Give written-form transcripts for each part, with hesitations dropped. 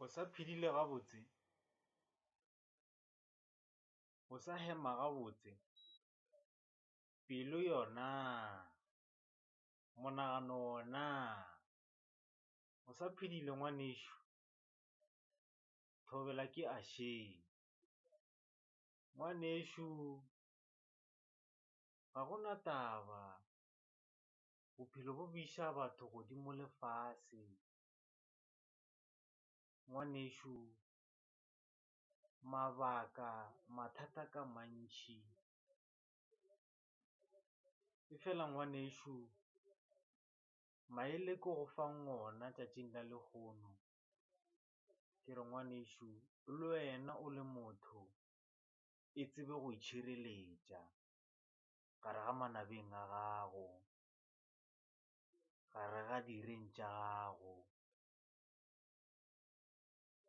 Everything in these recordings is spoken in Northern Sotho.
O sa phedile gabotse, o sa hema gabotse, pelo yona, monagano ona, o sa phedile ngwanešo, thobela ke ašeng. Ngwanešo, ga gona taba, bophelo bo buša batho godimo lefase. Ngwanešo, mabaka, mathata ka mantši, e fela ngwanešo, maele ke go fang ona tšatšing la lehono, ke re ngwanešo le wena o le motho e tsebe go itšhireletša gare ga manabeng a gago, gare ga direng tša gago.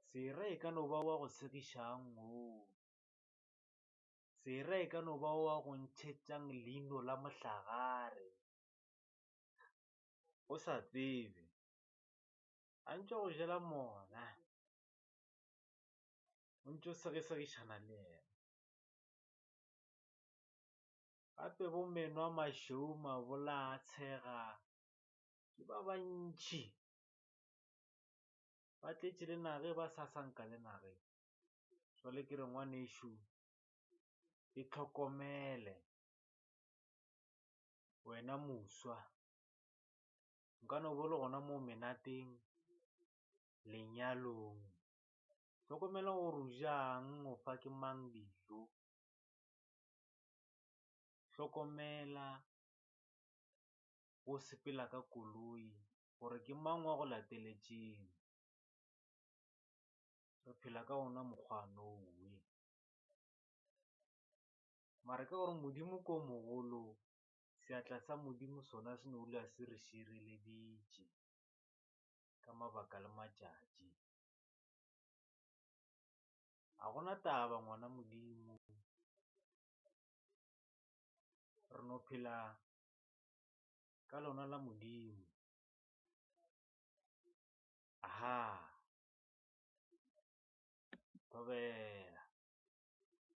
Sera e ka no ba wa go segišang o, sera e ka no ba wa go ntšhetšang leino la mohlagare o sa tsebe, a ntše go jela mona, o ntše o segišana le yena. Gape bo meno a mašweu mabola a tshega ke ba bantši, ba tletše le nage ba sasanka le nageng. Jwale ke re ngwanešo, itlhokomele wena moswa, nka no bo le gona mo menateng, lenyalong. Hlokomela gore o jang, o fa ke mang dijo. Hlokomela o sepela ka koloi gore ke mang wa go lateletšeng. Re phela ka ona mokgwa nouwe, mare ke gore Modimo ko mogolo, seatla sa Modimo sona se no dula se re šireleditše ka mabaka le matšatši. Ga gona taba ngwana Modimo, re no phela ka lona la Modimo. Aha, thobela.